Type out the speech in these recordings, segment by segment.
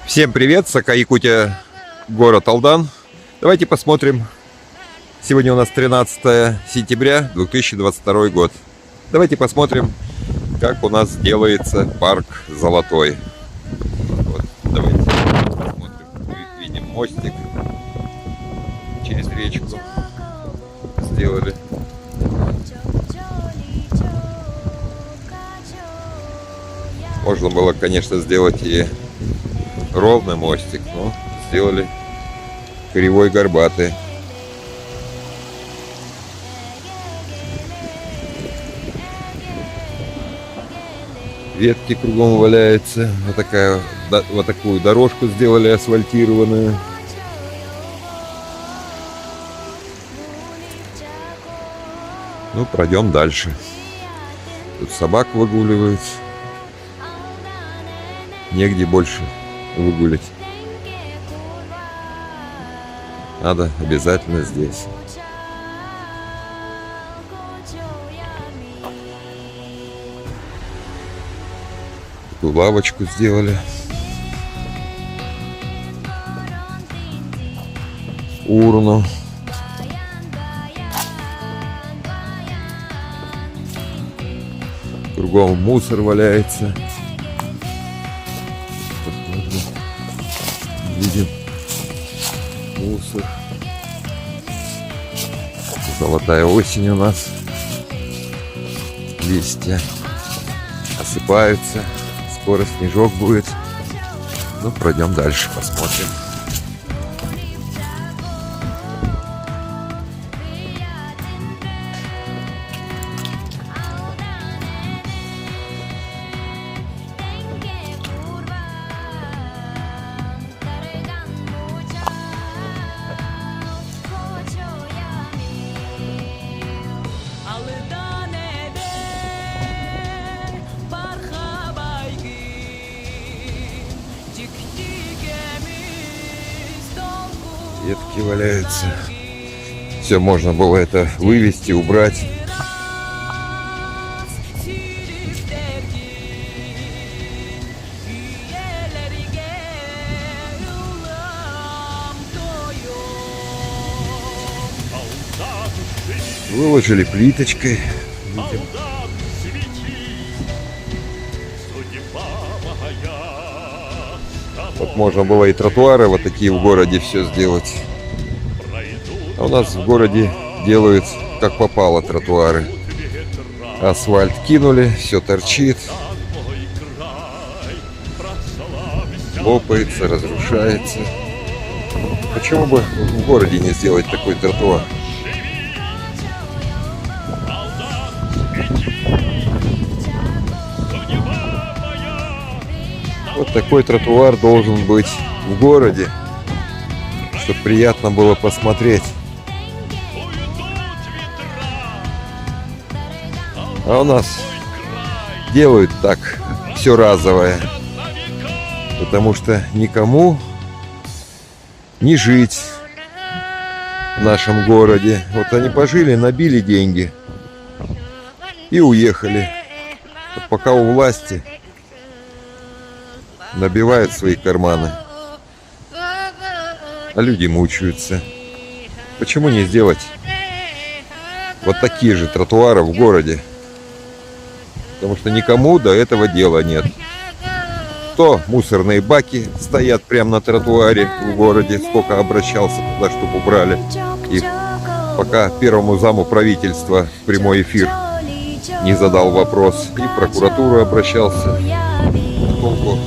Всем привет, Сака-Якутия, город Алдан. Давайте посмотрим. Сегодня у нас 13 сентября 2022 год. Давайте посмотрим, как у нас делается парк Золотой. Вот, давайте посмотрим. Видим мостик через речку сделали. Можно было, конечно, сделать и ровный мостик, но сделали кривой, горбатый. Ветки кругом валяются. Вот такую дорожку сделали асфальтированную. Ну, пройдем дальше. Тут собак выгуливают. Негде больше выгулять. Надо обязательно здесь. Такую лавочку сделали. Урну. Кругом мусор валяется. Видим мусор. Золотая осень у нас. Листья осыпаются. Скоро снежок будет. Ну, пройдем дальше, посмотрим. Ветки валяются. Все, можно было это вывести, убрать. Выложили плиточкой. Видим. Вот можно было и тротуары вот такие в городе все сделать. А у нас в городе делают как попало тротуары. Асфальт кинули, все торчит. Лопается, разрушается. Почему бы в городе не сделать такой тротуар? Вот такой тротуар должен быть в городе, чтобы приятно было посмотреть. А у нас делают так все разовое, потому что никому не жить в нашем городе. Вот они пожили, набили деньги и уехали. Вот пока у власти набивают свои карманы, а люди мучаются. Почему не сделать вот такие же тротуары в городе? Потому что никому до этого дела нет. То мусорные баки стоят прямо на тротуаре в городе, сколько обращался туда, чтобы убрали их, пока первому заму правительства в прямой эфир не задал вопрос. И в прокуратуру обращался. Толку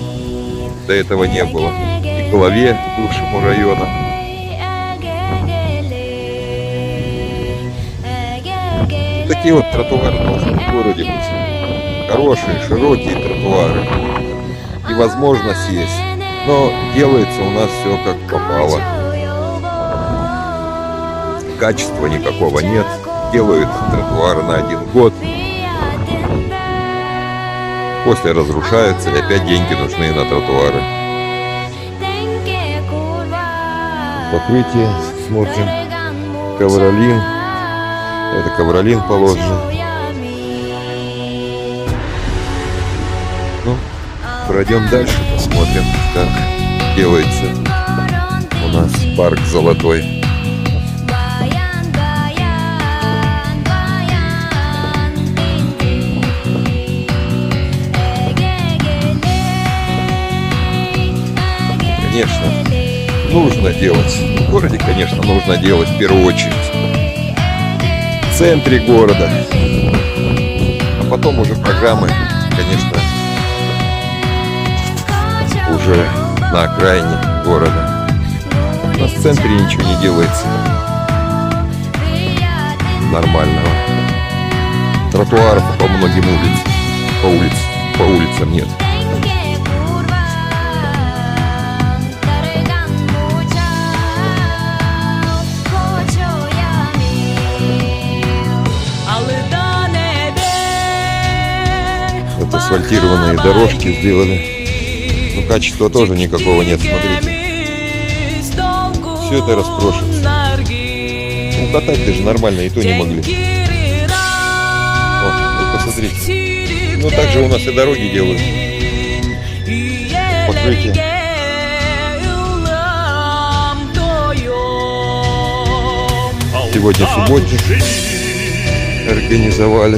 до этого не было. И главе бывшему района. Такие вот тротуары должны в городе быть. Хорошие, широкие тротуары. И возможность есть. Но делается у нас все как попало. Качества никакого нет. Делают тротуары на 1 год. После разрушаются, и опять деньги нужны на тротуары. Покрытие смотрим. Ковролин. Это ковролин положено. Ну, пройдем дальше, посмотрим, как делается у нас парк золотой. Конечно, нужно делать. В городе, конечно, нужно делать в первую очередь. В центре города. А потом уже программы, конечно, уже на окраине города. У нас в центре ничего не делается нормального. Тротуаров по многим улицам, по улицам нет. Это асфальтированные дорожки сделали. Но качества тоже никакого нет, смотрите. Все это распрошено. Ну, катать даже нормально и то не могли. Вот, вы посмотрите. Ну, так же у нас и дороги делают. Покрытие. Сегодня субботник организовали.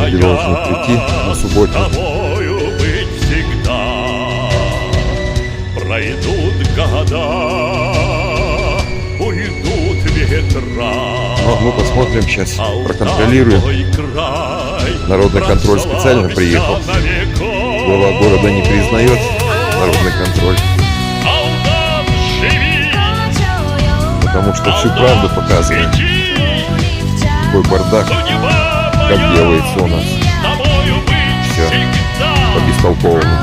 Люди должны прийти на субботник. Пройдут года, уйдут ветра. Ну, мы посмотрим сейчас, проконтролируем. Народный контроль специально приехал. Глава города не признает народный контроль. Потому что всю правду показывает. Какой бардак, как делается у нас. Все по-бестолковому.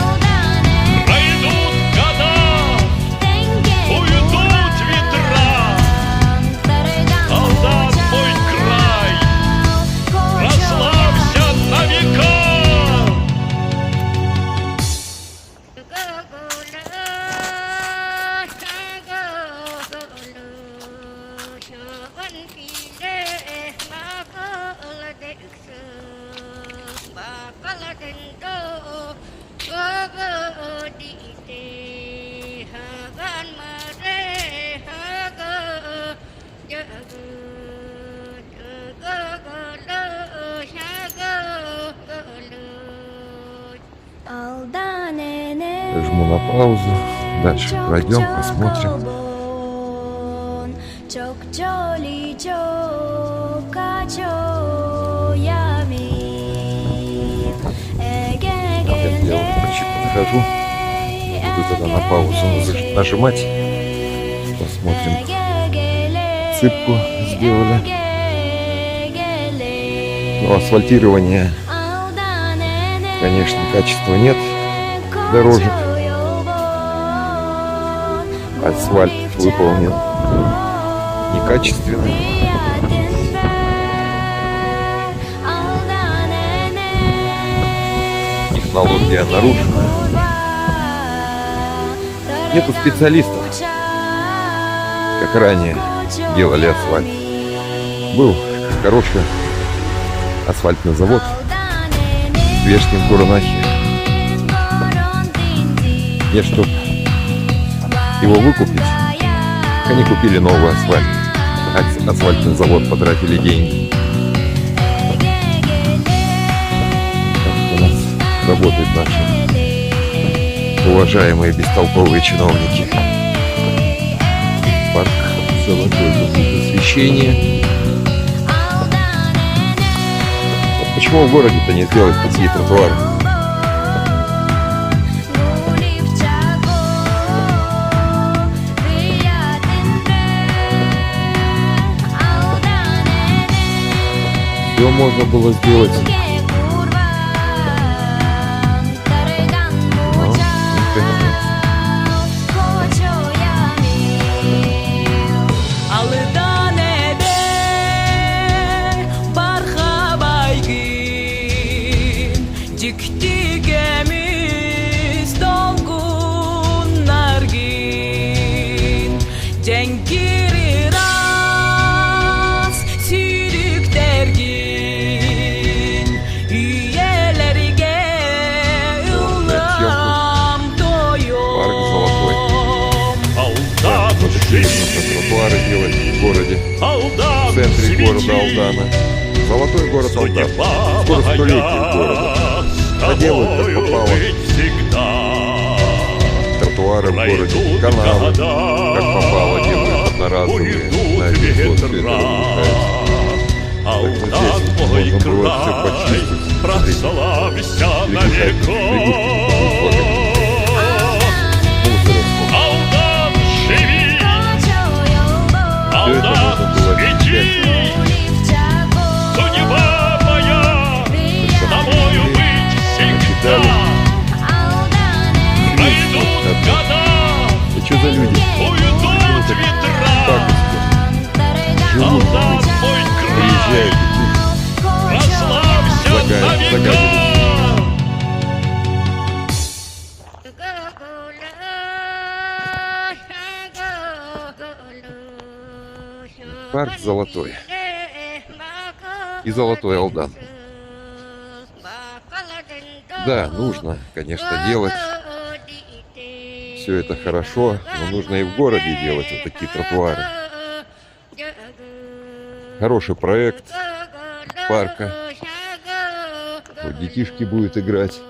Жму на паузу. Дальше пройдем, посмотрим. Я подхожу. Буду тогда на паузу нажимать. Посмотрим. Цыпку сделали. Но асфальтирования, конечно, качества нет. Дорожек. Асфальт выполнен некачественно. Технология нарушена. Нету специалистов, как ранее делали асфальт. Был хороший асфальтный завод в Вешнем Курнахе. Нет, чтоб его выкупить, они купили новый асфальт. Асфальтный завод потратили деньги. Так у нас работают наши уважаемые бестолковые чиновники. Парк золотой, освещение. Вот почему в городе-то не сделать такие тротуары? Все можно было сделать. нужно тротуары делать в городе, в центре города Алдана. Золотой город Алдан. Скоро 100-летие города. А делают как попало. Тротуары в городе, каналы, как попало, делают одноразовые. На один год все это разрушается. Так вот здесь можно было все почистить. Смотрите, лягушки все это можно было взять. Судьба моя, тобою быть всегда. Пройдут года, Да что за люди? уйдут ветра. Живут, Алдан мой приезжают, край, прославься на века. парк золотой. И золотой Алдан. Да, нужно, конечно, делать. Все это хорошо, но нужно и в городе делать вот такие тротуары. Хороший проект парка. Вот детишки будут играть.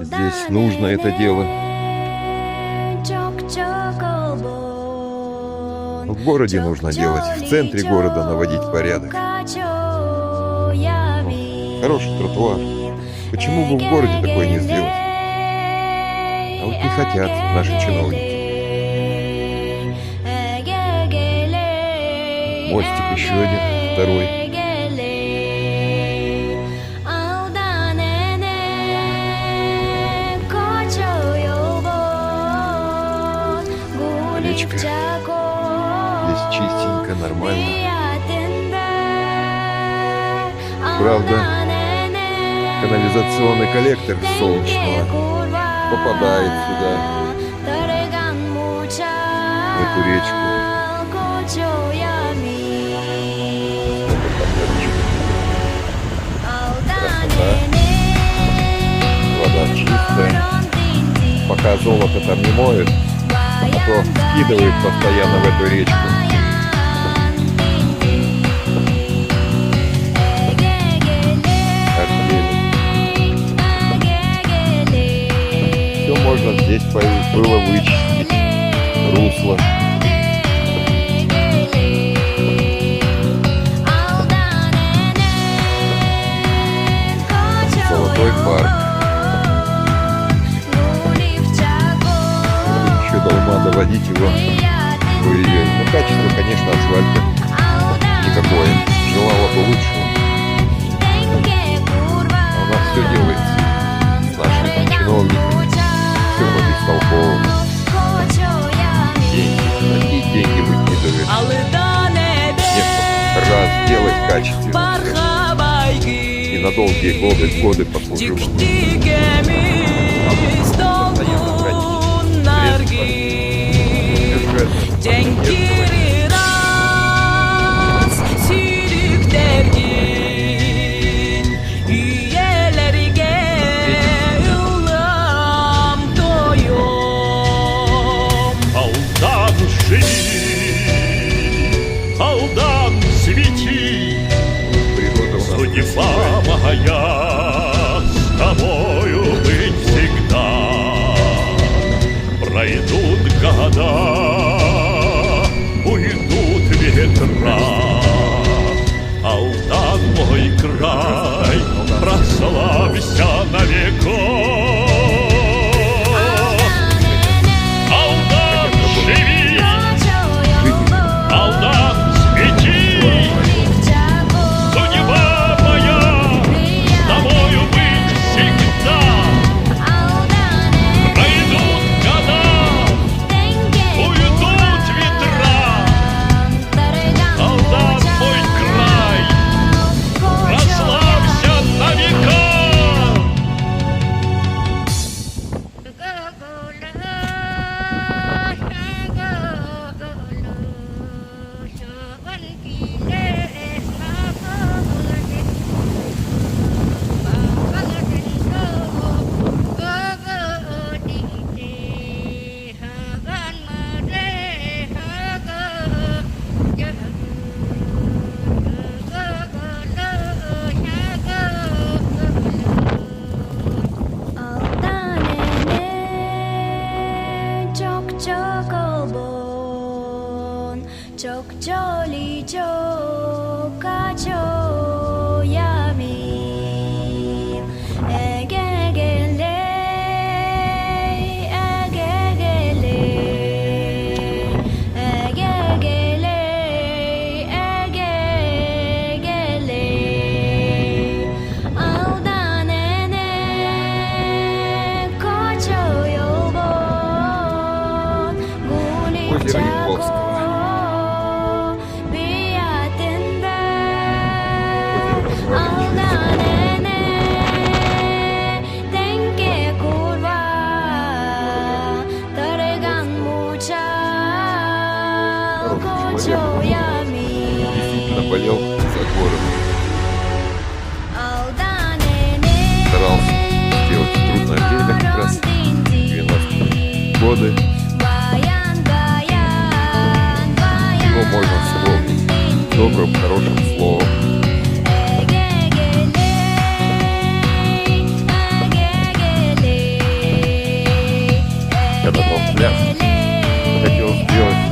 Здесь нужно это дело. В городе нужно делать, в центре города наводить порядок. Хороший тротуар. Почему бы в городе такое не сделать? А вот не хотят наши чиновники. Мостик еще один, второй. Речка. Здесь чистенько, нормально. Правда, канализационный коллектор Солнечного попадает сюда, в эту речку. Красота. Вода чистая. Пока золото там не моют, а то скидывают постоянно в эту речку. Все можно здесь было вычистить. Русло. Золотой парк. Еще дома доводить его. Ой-ой-ой. Ну, качество, конечно, асфальта никакое. Желала бы лучшего. А у нас все делается с нашими чиновниками. Все бестолково. Деньги. Такие деньги выкидывают. Нет, раз делать качественно. И на долгие годы послужил. Алдан, живи, Алдан, свети, судьба моя, с тобою быть всегда. Пройдут года, уйдут ветра. Алдан, мой край, прославься на веков. Алдан, живи, Алдан, свети, судьба моя, с тобою быть всегда. Пройдут года, 적절히 족가죠 야미 에게겔레 에게겔레 에게겔레 에게겔레 알다네네 거쳐요 본 문이 Озеро 작고 Яблонского. Действительно болел за город. Старался сделать трудное время, как раз 90-е годы. Его можно вспомнить добрым, хорошим словом. Когда там пляж хотел сделать.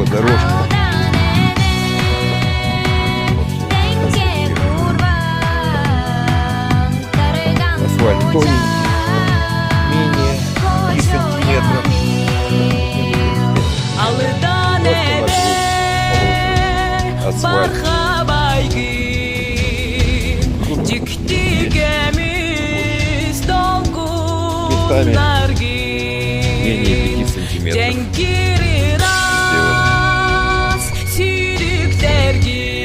Дорожка. Асфальт тоненький, менее 3 сантиметров. Асфальт. Местами менее 5 сантиметров.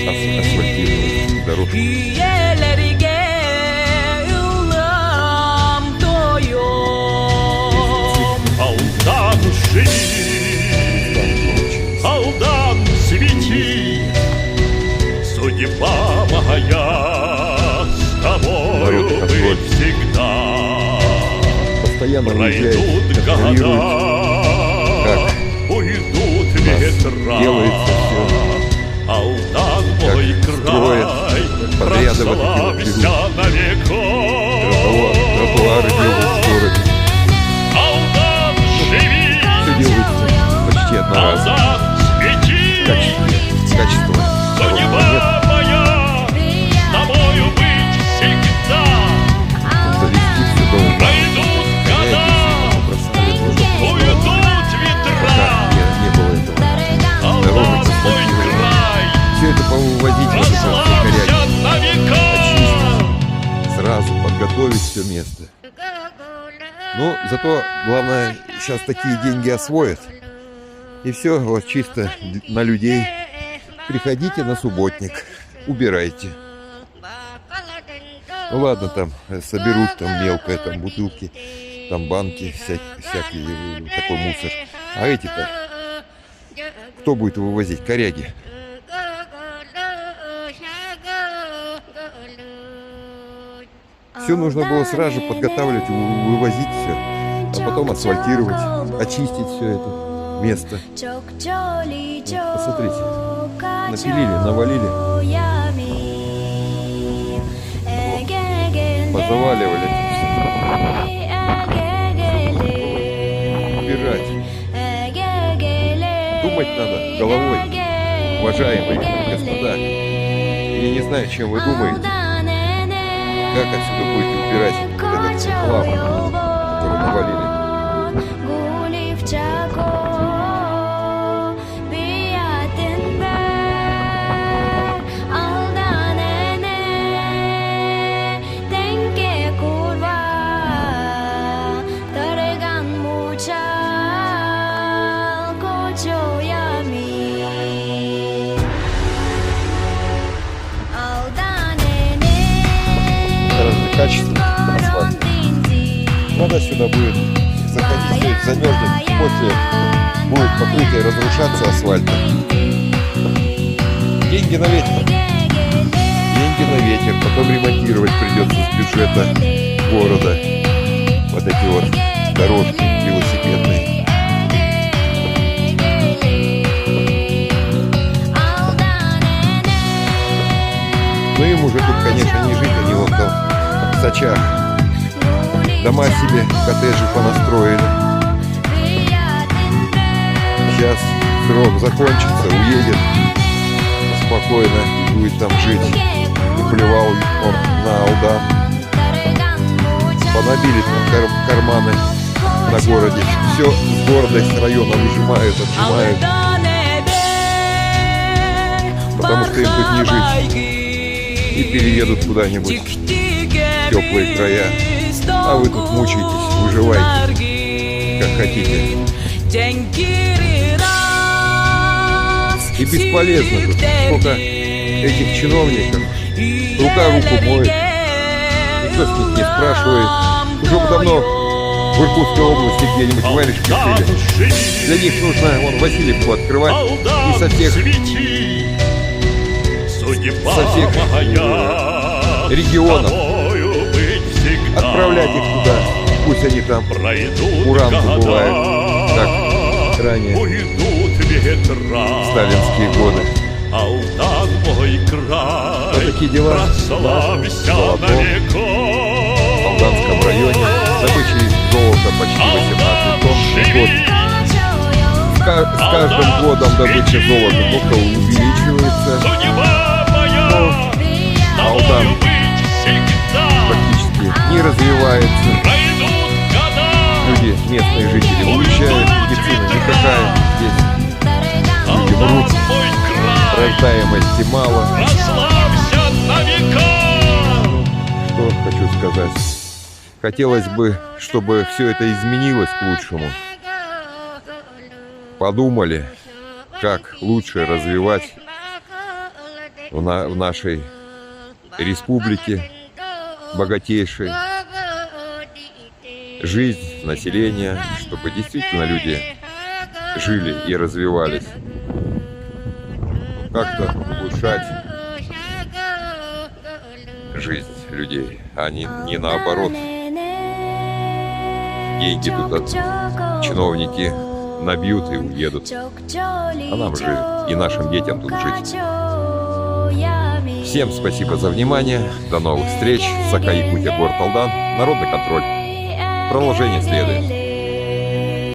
Асфальтированную дорожку. Алдан, живи, Алдан, свети, судьба моя с тобою Народу быть контроль. всегда. Постоянно Пройдут уезжает, года, контролирует, как уйдут у нас ветра. делается всё. Алдан, Как мой строят, край, как подряды вот эти вот прославься на веков. тротуары делают в городе. Алдан, живи, Все делается почти одноразово. Алдан, свети, Качество дорожного нет. судьба моя, с тобою быть всегда. Завести все должно. Пройдут года, Бросали тоже. уйдут Пока ветра. не было этого. Алдан, мой край, Все это повывозить надо со всей прославься коряги. на века. Сразу подготовить все место. Ну, зато главное, сейчас такие деньги освоят. И все, вот чисто на людей. Приходите на субботник, убирайте. Ну ладно, там соберут там мелкое, там бутылки, там банки, всякий такой мусор. А эти-то кто будет вывозить? Коряги. Все нужно было сразу же подготавливать, вывозить все, а потом асфальтировать, очистить все это место. Посмотрите, напилили, навалили, позаваливали это все. Убирать. Думать надо головой, уважаемые господа. Я не знаю, чем вы думаете. Как отсюда будете убирать вот этот хлам, который навалили? Качество асфальта. Вода сюда будет заходить, все это замерзнет, после будет покрытие разрушаться асфальтом. Деньги на ветер. Деньги на ветер. Потом ремонтировать придется с бюджета города. Вот эти вот дорожки велосипедные. мелочах. Дома себе, коттеджи понастроили. Сейчас срок закончится, уедет спокойно и будет там жить. И плевал он на Алдан. Понабили там карманы на городе. Все с города и с района выжимают, отжимают. Потому что им тут не жить. И переедут куда-нибудь в теплые края. А вы тут мучаетесь, выживайте, как хотите. И бесполезно тут. Сколько этих чиновников. Рука руку моет. Никто с них не спрашивает. Уже давно в Иркутской области где-нибудь варежки шили. Для них нужно вон Васильевку открывать и со всех регионов отправлять их туда. Пусть они там уран добывают, как ранее в сталинские годы. Алдан мой край, Вот такие дела прославься в на веков. Алданском районе. Добыча золота почти 18 тонн в год. С каждым годом добыча золота только увеличивается. Судьба моя, Алдан тобою быть всегда. практически не развивается. Пройдут года, Люди, местные жители, уезжают, медицина никакая здесь. Люди мрут, Алдан мой край, рождаемости мало. прославься на века. Что хочу сказать? Хотелось бы, чтобы все это изменилось к лучшему. Подумали, как лучше развивать в нашей республике богатейшей жизнь населения, чтобы действительно люди жили и развивались. Как-то улучшать жизнь людей, а не наоборот. Деньги тут чиновники набьют и уедут. А нам же и нашим детям тут жить. Всем спасибо за внимание. До новых встреч. Сака Якутия, город Алдан. Народный контроль. Продолжение следует.